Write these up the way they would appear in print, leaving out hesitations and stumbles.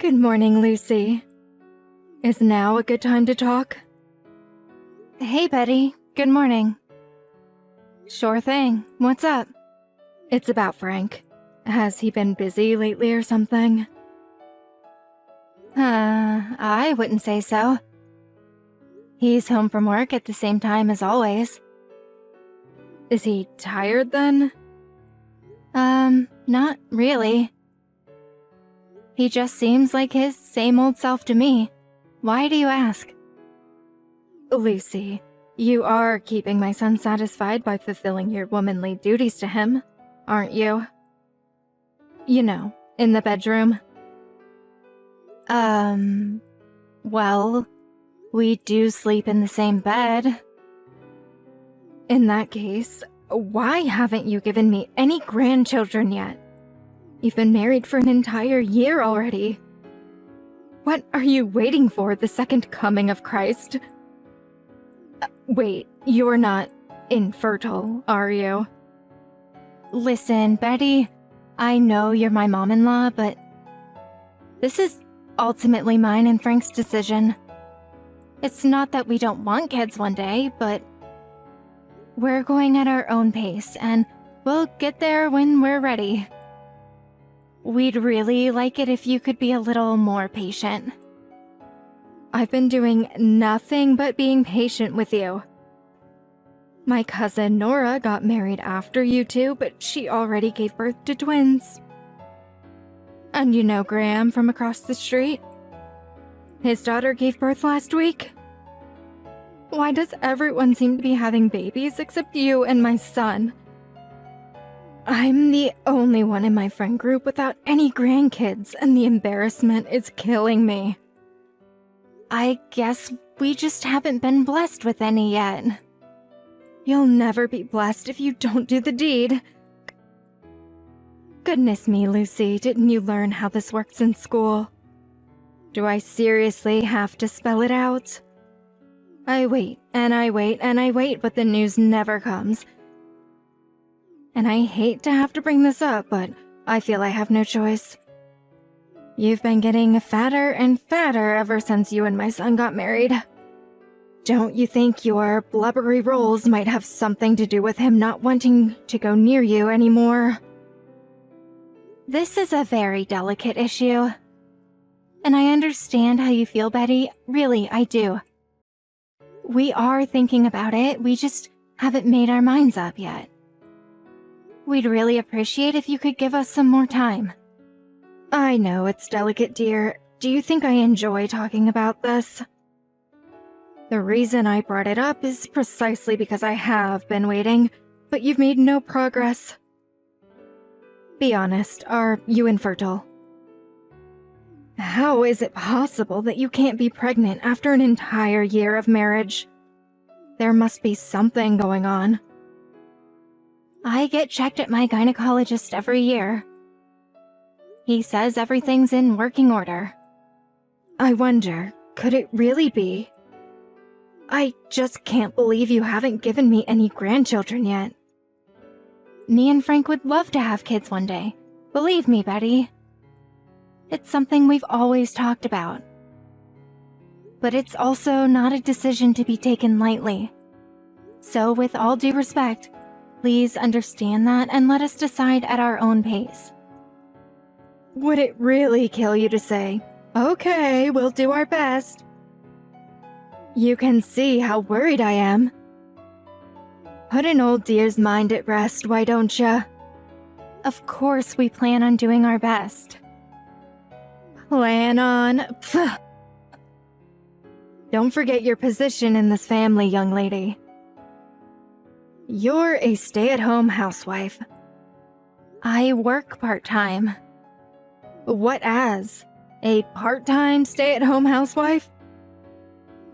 Good morning, Lucy. Is now a good time to talk? Hey, Betty. Good morning. Sure thing. What's up? It's about Frank. Has he been busy lately or something? I wouldn't say so. He's home from work at the same time as always. Is he tired then? Not really. He just seems like his same old self to me. Why do you ask? Lucy, you are keeping my son satisfied by fulfilling your womanly duties to him, aren't you? You know, in the bedroom. Well, we do sleep in the same bed. In that case, why haven't you given me any grandchildren yet? You've been married for an entire year already. What are you waiting for, the second coming of Christ? Wait, you're not infertile, are you? Listen, Betty, I know you're my mom-in-law, but this is ultimately mine and Frank's decision. It's not that we don't want kids one day, but we're going at our own pace, and we'll get there when we're ready. We'd really like it if you could be a little more patient. I've been doing nothing but being patient with you. My cousin Nora got married after you two, but she already gave birth to twins. And you know Graham from across the street? His daughter gave birth last week. Why does everyone seem to be having babies except you and my son? I'm the only one in my friend group without any grandkids, and the embarrassment is killing me. I guess we just haven't been blessed with any yet. You'll never be blessed if you don't do the deed. Goodness me, Lucy, didn't you learn how this works in school? Do I seriously have to spell it out? I wait, and I wait, and I wait, but the news never comes. And I hate to have to bring this up, but I feel I have no choice. You've been getting fatter and fatter ever since you and my son got married. Don't you think your blubbery rolls might have something to do with him not wanting to go near you anymore? This is a very delicate issue. And I understand how you feel, Betty. Really, I do. We are thinking about it, we just haven't made our minds up yet. We'd really appreciate if you could give us some more time. I know it's delicate, dear. Do you think I enjoy talking about this? The reason I brought it up is precisely because I have been waiting, but you've made no progress. Be honest, are you infertile? How is it possible that you can't be pregnant after an entire year of marriage? There must be something going on. I get checked at my gynecologist every year. He says everything's in working order. I wonder, could it really be? I just can't believe you haven't given me any grandchildren yet. Me and Frank would love to have kids one day. Believe me, Betty. It's something we've always talked about. But it's also not a decision to be taken lightly. So with all due respect, please understand that and let us decide at our own pace. Would it really kill you to say, "Okay, we'll do our best"? You can see how worried I am. Put an old dear's mind at rest, why don't ya? Of course we plan on doing our best. Plan on? Pfft. Don't forget your position in this family, young lady. You're a stay-at-home housewife. I work part-time. What as? A part-time stay-at-home housewife?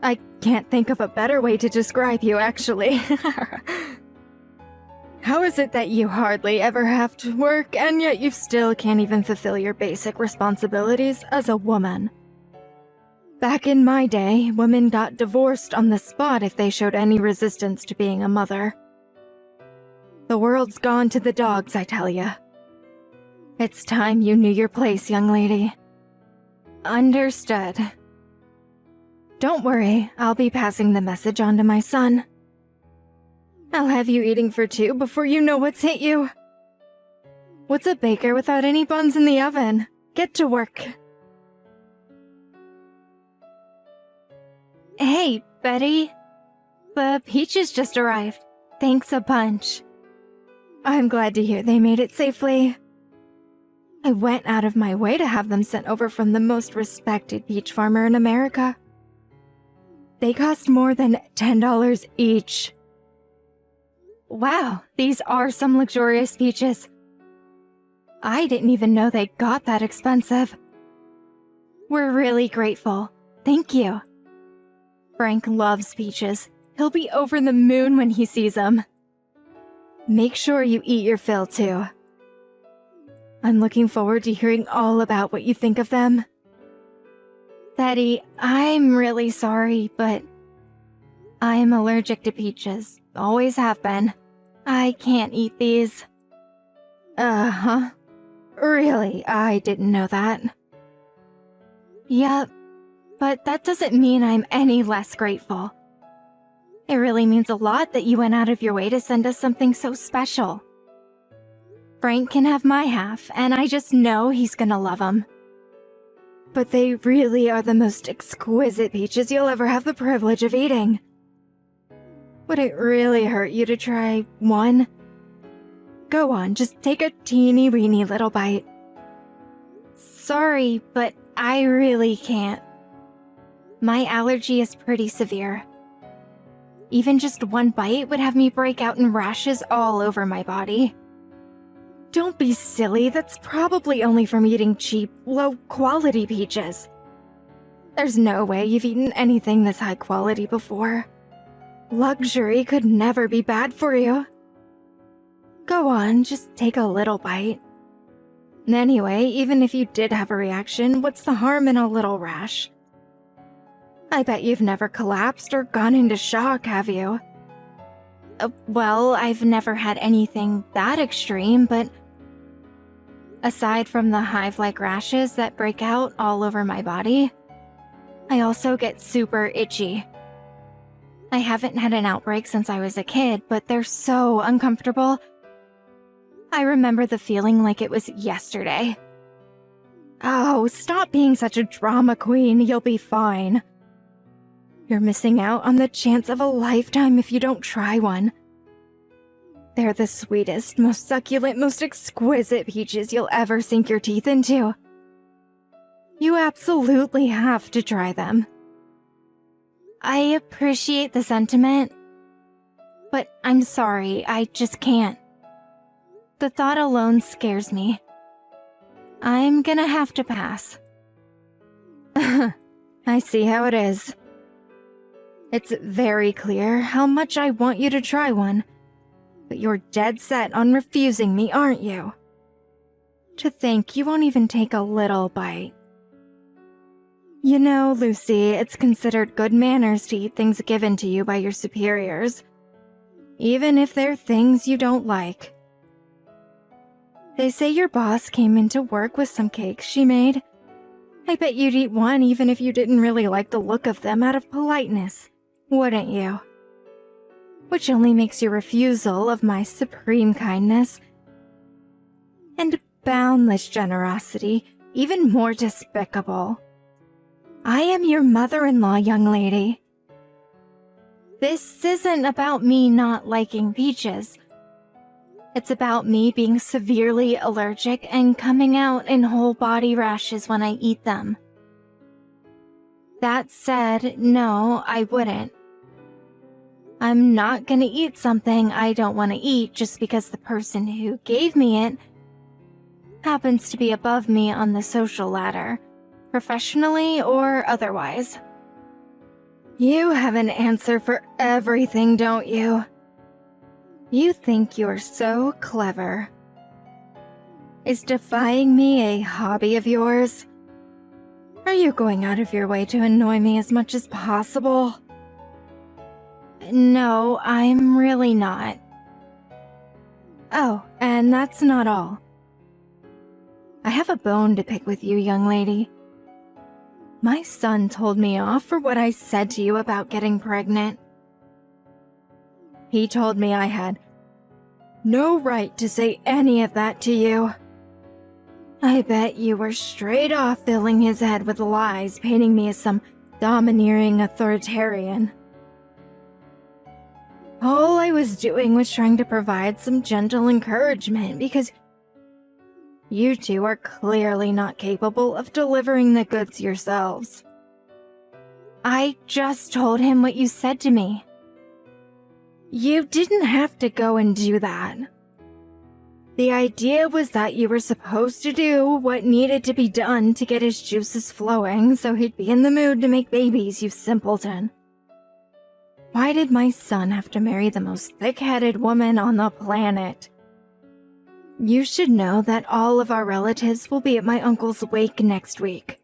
I can't think of a better way to describe you, actually. How is it that you hardly ever have to work, and yet you still can't even fulfill your basic responsibilities as a woman? Back in my day, women got divorced on the spot if they showed any resistance to being a mother. The world's gone to the dogs, I tell ya. It's time you knew your place, young lady. Understood. Don't worry, I'll be passing the message on to my son. I'll have you eating for two before you know what's hit you. What's a baker without any buns in the oven? Get to work. Hey, Betty. The peaches just arrived. Thanks a bunch. I'm glad to hear they made it safely. I went out of my way to have them sent over from the most respected peach farmer in America. They cost more than $10 each. Wow, these are some luxurious peaches. I didn't even know they got that expensive. We're really grateful. Thank you. Frank loves peaches. He'll be over the moon when he sees them. Make sure you eat your fill, too. I'm looking forward to hearing all about what you think of them. Betty, I'm really sorry, but I'm allergic to peaches. Always have been. I can't eat these. Uh-huh. Really? I didn't know that. Yep, but that doesn't mean I'm any less grateful. It really means a lot that you went out of your way to send us something so special. Frank can have my half, and I just know he's gonna love them. But they really are the most exquisite peaches you'll ever have the privilege of eating. Would it really hurt you to try one? Go on, just take a teeny-weeny little bite. Sorry, but I really can't. My allergy is pretty severe. Even just one bite would have me break out in rashes all over my body. Don't be silly, that's probably only from eating cheap, low-quality peaches. There's no way you've eaten anything this high quality before. Luxury could never be bad for you. Go on, just take a little bite. Anyway, even if you did have a reaction, what's the harm in a little rash? I bet you've never collapsed or gone into shock, have you? Well, I've never had anything that extreme, but aside from the hive-like rashes that break out all over my body, I also get super itchy. I haven't had an outbreak since I was a kid, but they're so uncomfortable. I remember the feeling like it was yesterday. Oh, stop being such a drama queen, you'll be fine. You're missing out on the chance of a lifetime if you don't try one. They're the sweetest, most succulent, most exquisite peaches you'll ever sink your teeth into. You absolutely have to try them. I appreciate the sentiment, but I'm sorry, I just can't. The thought alone scares me. I'm gonna have to pass. I see how it is. It's very clear how much I want you to try one, but you're dead set on refusing me, aren't you? To think you won't even take a little bite. You know, Lucy, it's considered good manners to eat things given to you by your superiors, even if they're things you don't like. They say your boss came into work with some cakes she made. I bet you'd eat one even if you didn't really like the look of them out of politeness, wouldn't you? Which only makes your refusal of my supreme kindness and boundless generosity even more despicable. I am your mother-in-law, young lady. This isn't about me not liking peaches. It's about me being severely allergic and coming out in whole body rashes when I eat them. That said, no, I wouldn't. I'm not gonna eat something I don't want to eat just because the person who gave me it happens to be above me on the social ladder, professionally or otherwise. You have an answer for everything, don't you? You think you're so clever. Is defying me a hobby of yours? Are you going out of your way to annoy me as much as possible? No, I'm really not. Oh, and that's not all. I have a bone to pick with you, young lady. My son told me off for what I said to you about getting pregnant. He told me I had no right to say any of that to you. I bet you were straight off filling his head with lies, painting me as some domineering authoritarian. All I was doing was trying to provide some gentle encouragement because you two are clearly not capable of delivering the goods yourselves. I just told him what you said to me. You didn't have to go and do that. The idea was that you were supposed to do what needed to be done to get his juices flowing so he'd be in the mood to make babies, you simpleton. Why did my son have to marry the most thick-headed woman on the planet? You should know that all of our relatives will be at my uncle's wake next week.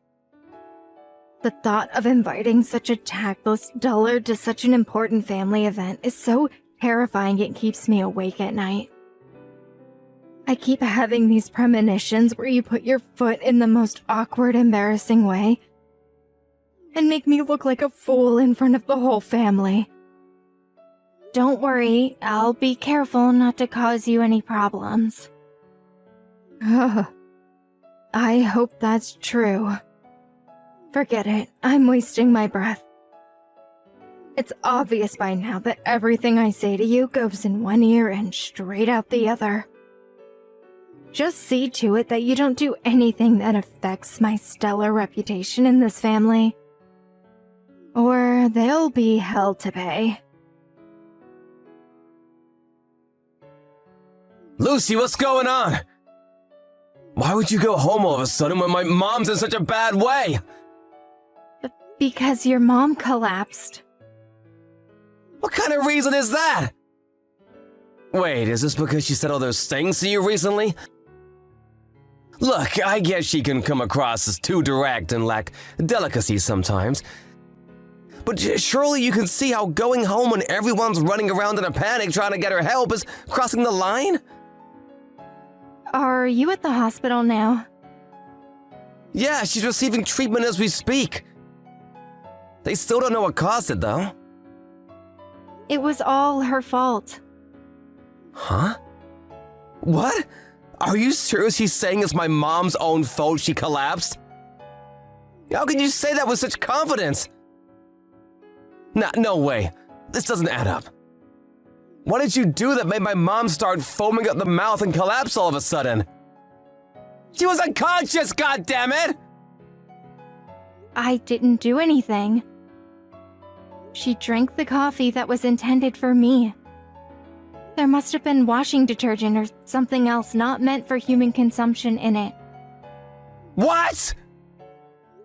The thought of inviting such a tactless dullard to such an important family event is so terrifying it keeps me awake at night. I keep having these premonitions where you put your foot in the most awkward, embarrassing way and make me look like a fool in front of the whole family. Don't worry, I'll be careful not to cause you any problems. I hope that's true. Forget it, I'm wasting my breath. It's obvious by now that everything I say to you goes in one ear and straight out the other. Just see to it that you don't do anything that affects my stellar reputation in this family. Or there'll be hell to pay. Lucy, what's going on? Why would you go home all of a sudden when my mom's in such a bad way? Because your mom collapsed. What kind of reason is that? Wait, is this because she said all those things to you recently? Look, I guess she can come across as too direct and lack delicacy sometimes. But surely you can see how going home when everyone's running around in a panic trying to get her help is crossing the line? Are you at the hospital now? Yeah, she's receiving treatment as we speak. They still don't know what caused it, though. It was all her fault. Huh? What? Are you seriously saying it's my mom's own fault she collapsed? How can you say that with such confidence? No way. This doesn't add up. What did you do that made my mom start foaming at the mouth and collapse all of a sudden? She was unconscious, goddammit! I didn't do anything. She drank the coffee that was intended for me. There must have been washing detergent or something else not meant for human consumption in it. What?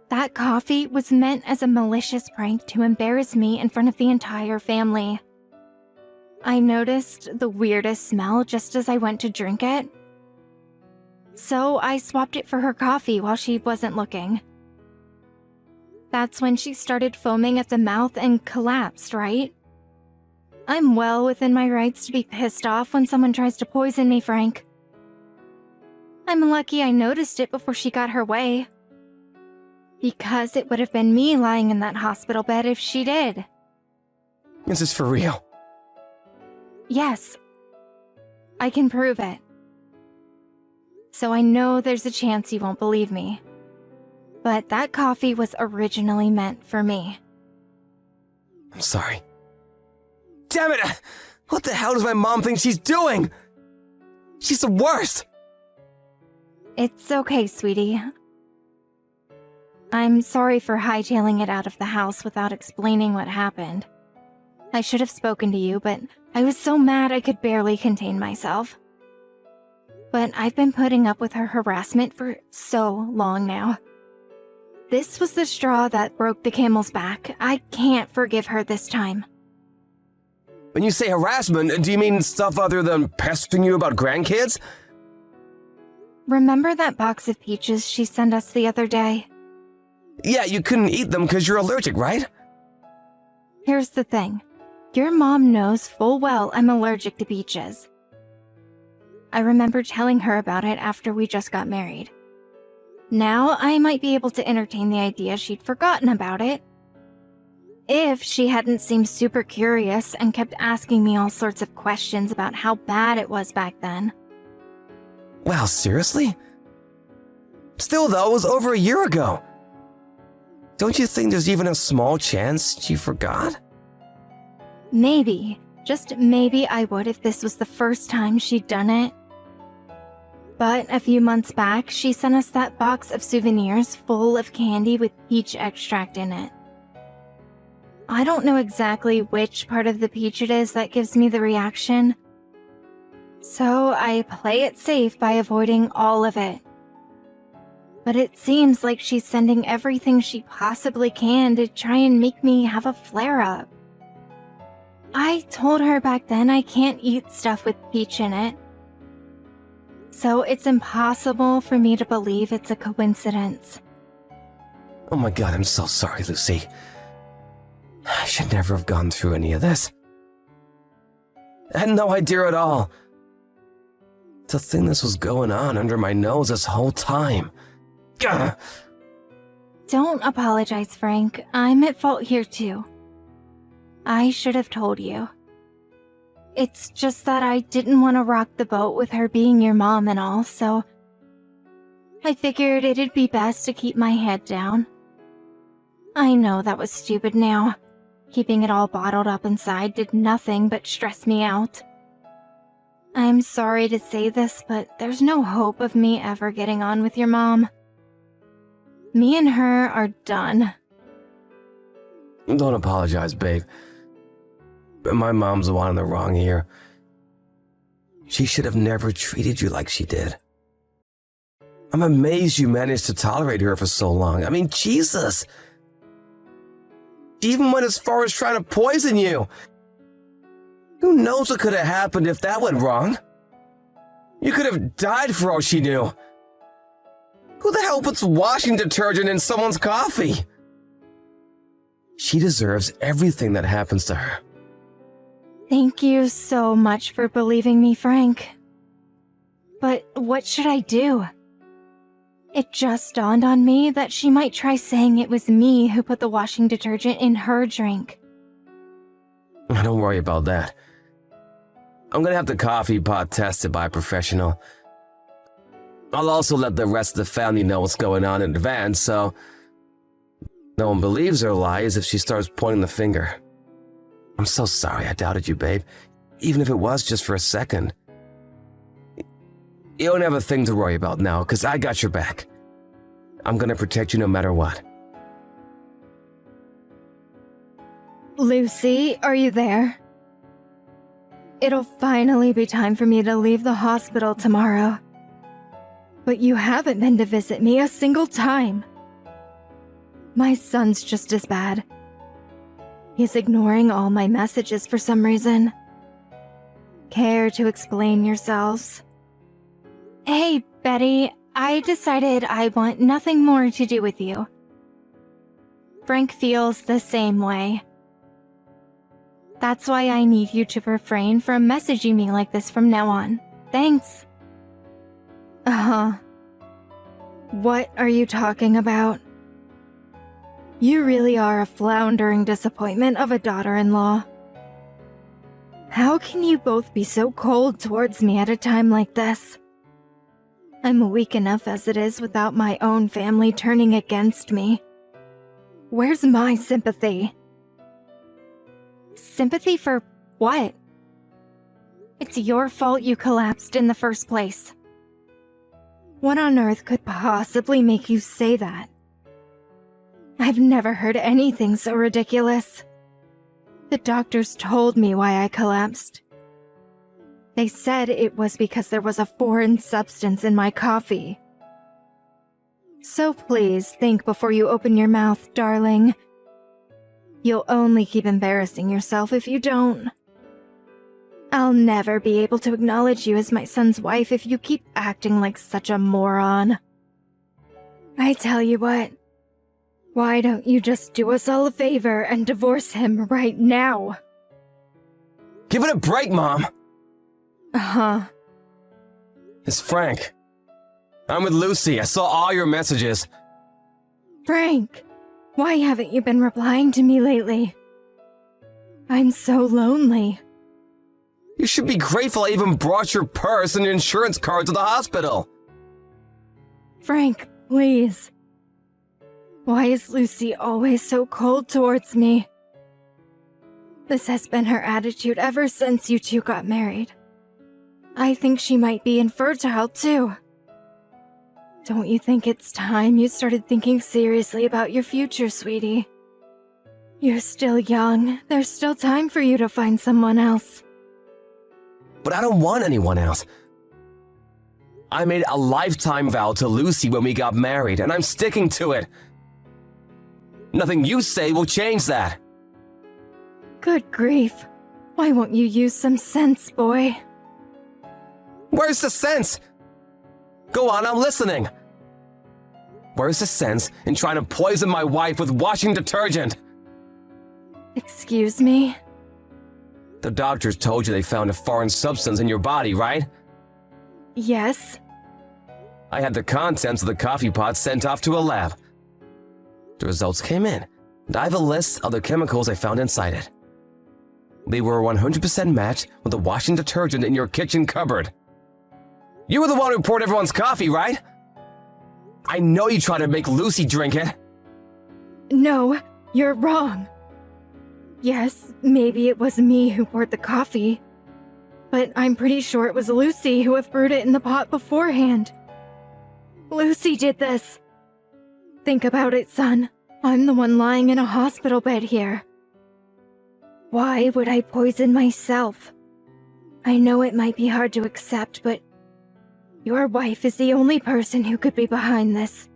That coffee was meant as a malicious prank to embarrass me in front of the entire family. I noticed the weirdest smell just as I went to drink it. So I swapped it for her coffee while she wasn't looking. That's when she started foaming at the mouth and collapsed, right? I'm well within my rights to be pissed off when someone tries to poison me, Frank. I'm lucky I noticed it before she got her way. Because it would have been me lying in that hospital bed if she did. Is this for real? Yes. I can prove it. So I know there's a chance you won't believe me. But that coffee was originally meant for me. I'm sorry. Damn it! What the hell does my mom think she's doing? She's the worst! It's okay, sweetie. I'm sorry for hightailing it out of the house without explaining what happened. I should have spoken to you, but I was so mad I could barely contain myself. But I've been putting up with her harassment for so long now. This was the straw that broke the camel's back. I can't forgive her this time. When you say harassment, do you mean stuff other than pestering you about grandkids? Remember that box of peaches she sent us the other day? Yeah, you couldn't eat them because you're allergic, right? Here's the thing. Your mom knows full well I'm allergic to peaches. I remember telling her about it after we just got married. Now I might be able to entertain the idea she'd forgotten about it. If she hadn't seemed super curious and kept asking me all sorts of questions about how bad it was back then. Wow, seriously? Still though, it was over a year ago. Don't you think there's even a small chance she forgot? Maybe, just maybe I would if this was the first time she'd done it. But a few months back, she sent us that box of souvenirs full of candy with peach extract in it. I don't know exactly which part of the peach it is that gives me the reaction, so I play it safe by avoiding all of it. But it seems like she's sending everything she possibly can to try and make me have a flare-up. I told her back then I can't eat stuff with peach in it, so it's impossible for me to believe it's a coincidence. Oh my god, I'm so sorry, Lucy. I should never have gone through any of this. I had no idea at all. To think this was going on under my nose this whole time. Gah! Don't apologize, Frank. I'm at fault here too. I should have told you. It's just that I didn't want to rock the boat with her being your mom and all, so I figured it'd be best to keep my head down. I know that was stupid now. Keeping it all bottled up inside did nothing but stress me out. I'm sorry to say this, but there's no hope of me ever getting on with your mom. Me and her are done. Don't apologize, babe. My mom's the one in the wrong here. She should have never treated you like she did. I'm amazed you managed to tolerate her for so long. I mean, Jesus! She even went as far as trying to poison you. Who knows what could have happened if that went wrong? You could have died for all she knew. Who the hell puts washing detergent in someone's coffee? She deserves everything that happens to her. Thank you so much for believing me, Frank. But what should I do? It just dawned on me that she might try saying it was me who put the washing detergent in her drink. Don't worry about that. I'm gonna have the coffee pot tested by a professional. I'll also let the rest of the family know what's going on in advance, so no one believes her lies if she starts pointing the finger. I'm so sorry I doubted you, babe, even if it was just for a second. You don't have a thing to worry about now, because I got your back. I'm gonna protect you no matter what. Lucy, are you there? It'll finally be time for me to leave the hospital tomorrow. But you haven't been to visit me a single time. My son's just as bad. He's ignoring all my messages for some reason. Care to explain yourselves? Hey, Betty, I decided I want nothing more to do with you. Frank feels the same way. That's why I need you to refrain from messaging me like this from now on. Thanks. What are you talking about? You really are a floundering disappointment of a daughter-in-law. How can you both be so cold towards me at a time like this? I'm weak enough as it is without my own family turning against me. Where's my sympathy? Sympathy for what? It's your fault you collapsed in the first place. What on earth could possibly make you say that? I've never heard anything so ridiculous. The doctors told me why I collapsed. They said it was because there was a foreign substance in my coffee. So please think before you open your mouth, darling. You'll only keep embarrassing yourself if you don't. I'll never be able to acknowledge you as my son's wife if you keep acting like such a moron. I tell you what, why don't you just do us all a favor and divorce him right now? Give it a break, Mom! Uh-huh. It's Frank. I'm with Lucy. I saw all your messages. Frank, why haven't you been replying to me lately? I'm so lonely. You should be grateful I even brought your purse and your insurance card to the hospital. Frank, please. Why is Lucy always so cold towards me? This has been her attitude ever since you two got married. I think she might be infertile too. Don't you think it's time you started thinking seriously about your future, sweetie? You're still young. There's still time for you to find someone else. But I don't want anyone else. I made a lifetime vow to Lucy when we got married, and I'm sticking to it. Nothing you say will change that. Good grief. Why won't you use some sense, boy? Where's the sense? Go on, I'm listening. Where's the sense in trying to poison my wife with washing detergent? Excuse me? The doctors told you they found a foreign substance in your body, right? Yes. I had the contents of the coffee pot sent off to a lab. The results came in, and I have a list of the chemicals I found inside it. They were 100% matched with the washing detergent in your kitchen cupboard. You were the one who poured everyone's coffee, right? I know you tried to make Lucy drink it. No, you're wrong. Yes, maybe it was me who poured the coffee, but I'm pretty sure it was Lucy who have brewed it in the pot beforehand. Lucy did this. Think about it, son. I'm the one lying in a hospital bed here. Why would I poison myself? I know it might be hard to accept, but your wife is the only person who could be behind this.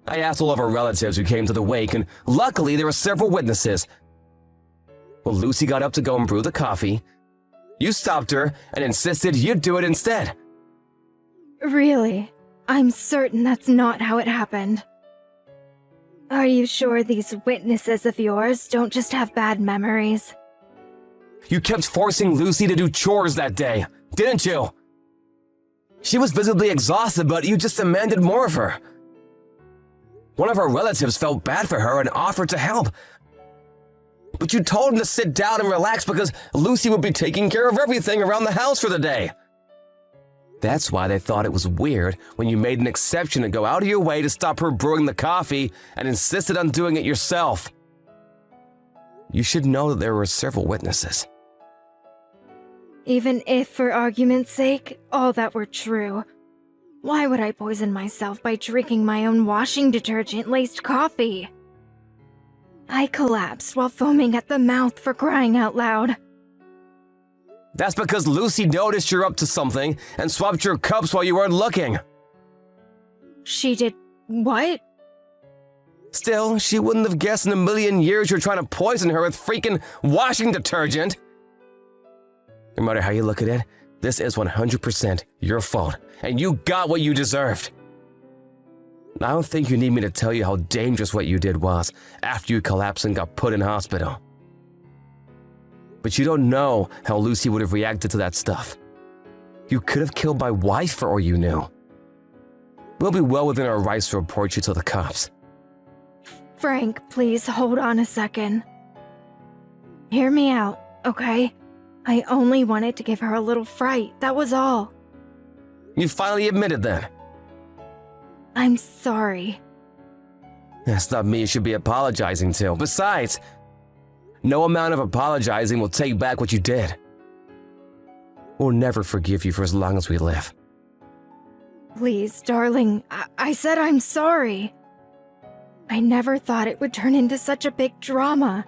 I asked all of our relatives who came to the wake, and luckily there were several witnesses. Well, Lucy got up to go and brew the coffee. You stopped her and insisted you'd do it instead. Really? I'm certain that's not how it happened. Are you sure these witnesses of yours don't just have bad memories? You kept forcing Lucy to do chores that day, didn't you? She was visibly exhausted, but you just demanded more of her. One of our relatives felt bad for her and offered to help. But you told him to sit down and relax because Lucy would be taking care of everything around the house for the day. That's why they thought it was weird when you made an exception to go out of your way to stop her brewing the coffee and insisted on doing it yourself. You should know that there were several witnesses. Even if, for argument's sake, all that were true, why would I poison myself by drinking my own washing detergent-laced coffee? I collapsed while foaming at the mouth, for crying out loud. That's because Lucy noticed you're up to something and swapped your cups while you weren't looking. She did what? Still, she wouldn't have guessed in a million years you're trying to poison her with freaking washing detergent. No matter how you look at it, this is 100% your fault, and you got what you deserved. I don't think you need me to tell you how dangerous what you did was after you collapsed and got put in hospital. But you don't know how Lucy would have reacted to that stuff. You could have killed my wife for all you knew. We'll be well within our rights to report you to the cops. Frank, please hold on a second. Hear me out, okay? I only wanted to give her a little fright, that was all. You finally admitted then. I'm sorry. That's not me you should be apologizing to. Besides, no amount of apologizing will take back what you did. We'll never forgive you for as long as we live. Please, darling, I said I'm sorry. I never thought it would turn into such a big drama.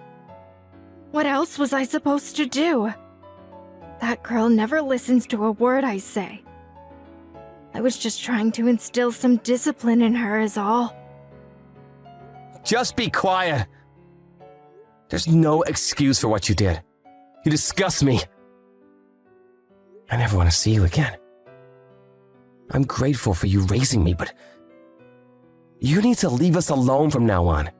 What else was I supposed to do? That girl never listens to a word I say. I was just trying to instill some discipline in her is all. Just be quiet. There's no excuse for what you did. You disgust me. I never want to see you again. I'm grateful for you raising me, but you need to leave us alone from now on.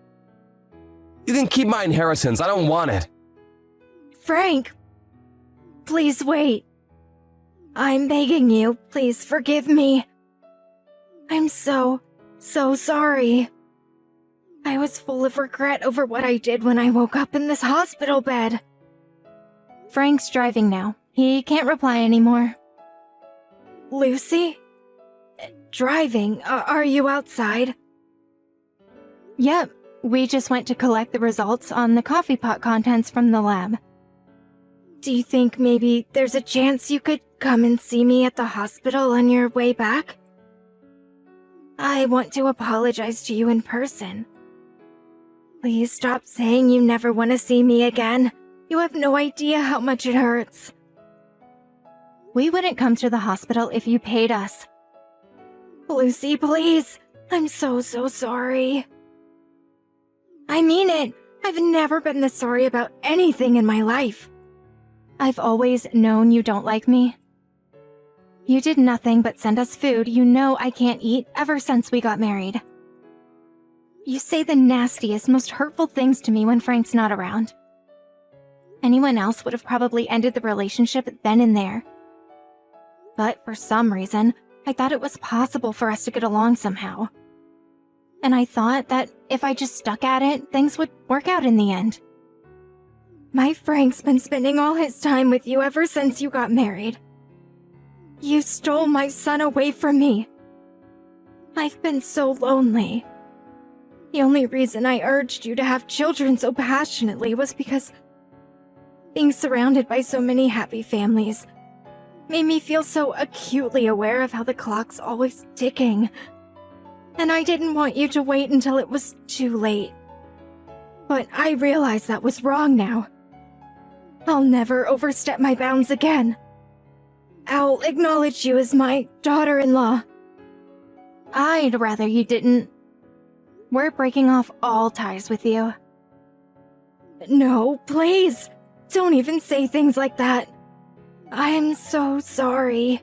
You can keep my inheritance. I don't want it. Frank, please wait. I'm begging you, please forgive me. I'm so sorry. I was full of regret over what I did when I woke up in this hospital bed. Frank's driving now. He can't reply anymore. Lucy? Driving? Are you outside? Yep, we just went to collect the results on the coffee pot contents from the lab. Do you think maybe there's a chance you could come and see me at the hospital on your way back? I want to apologize to you in person. Please stop saying you never want to see me again. You have no idea how much it hurts. We wouldn't come to the hospital if you paid us. Lucy, please. I'm so sorry. I mean it. I've never been this sorry about anything in my life. I've always known you don't like me. You did nothing but send us food you know I can't eat ever since we got married. You say the nastiest, most hurtful things to me when Frank's not around. Anyone else would have probably ended the relationship then and there. But for some reason, I thought it was possible for us to get along somehow. And I thought that if I just stuck at it, things would work out in the end. My Frank's been spending all his time with you ever since you got married. You stole my son away from me. I've been so lonely. The only reason I urged you to have children so passionately was because being surrounded by so many happy families made me feel so acutely aware of how the clock's always ticking. And I didn't want you to wait until it was too late. But I realize that was wrong now. I'll never overstep my bounds again. I'll acknowledge you as my daughter-in-law. I'd rather you didn't. We're breaking off all ties with you. No, please. Don't even say things like that. I'm so sorry.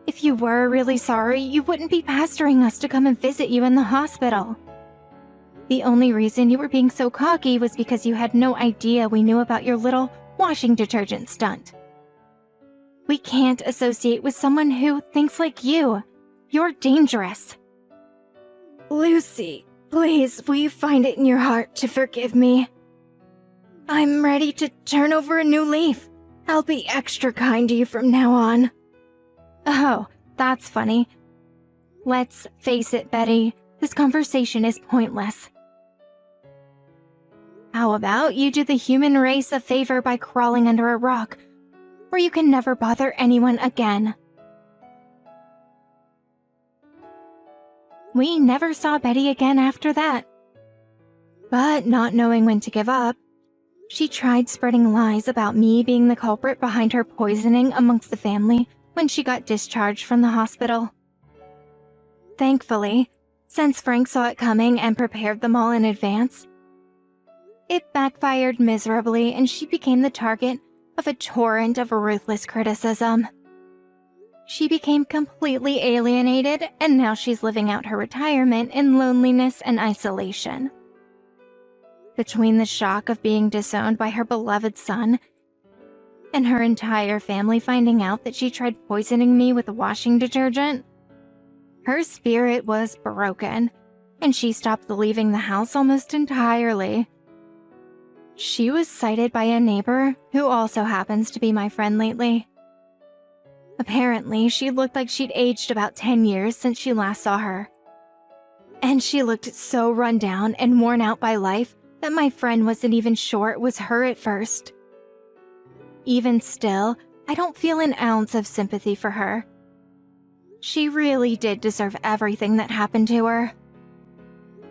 If you were really sorry, you wouldn't be pestering us to come and visit you in the hospital. The only reason you were being so cocky was because you had no idea we knew about your little washing detergent stunt. We can't associate with someone who thinks like you. You're dangerous. Lucy, please, will you find it in your heart to forgive me? I'm ready to turn over a new leaf. I'll be extra kind to you from now on. Oh, that's funny. Let's face it, Betty. This conversation is pointless. How about you do the human race a favor by crawling under a rock, where you can never bother anyone again? We never saw Betty again after that. But not knowing when to give up, she tried spreading lies about me being the culprit behind her poisoning amongst the family when she got discharged from the hospital. Thankfully, since Frank saw it coming and prepared them all in advance, it backfired miserably and she became the target of a torrent of ruthless criticism. She became completely alienated, and now she's living out her retirement in loneliness and isolation. Between the shock of being disowned by her beloved son and her entire family finding out that she tried poisoning me with washing detergent, her spirit was broken, and she stopped leaving the house almost entirely. She was sighted by a neighbor who also happens to be my friend lately. Apparently, she looked like she'd aged about 10 years since she last saw her. And she looked so run down and worn out by life that my friend wasn't even sure it was her at first. Even still, I don't feel an ounce of sympathy for her. She really did deserve everything that happened to her.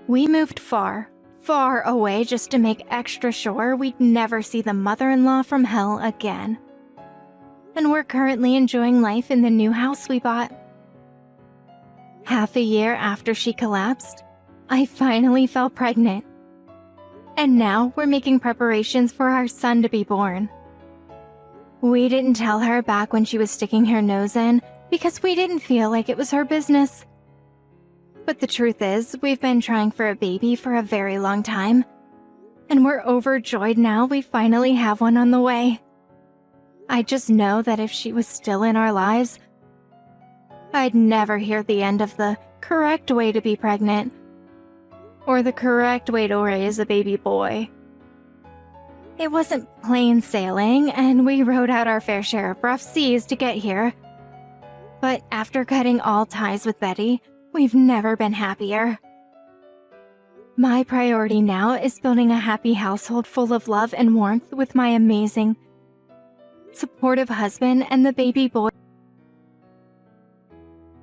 We moved far, far away just to make extra sure we'd never see the mother-in-law from hell again. And we're currently enjoying life in the new house we bought. Half a year after she collapsed, I finally fell pregnant. And now we're making preparations for our son to be born. We didn't tell her back when she was sticking her nose in because we didn't feel like it was her business. But the truth is, we've been trying for a baby for a very long time. And we're overjoyed now we finally have one on the way. I just know that if she was still in our lives, I'd never hear the end of the correct way to be pregnant or the correct way to raise a baby boy. It wasn't plain sailing, and we rode out our fair share of rough seas to get here. But after cutting all ties with Betty, we've never been happier. My priority now is building a happy household full of love and warmth with my amazing, supportive husband and the baby boy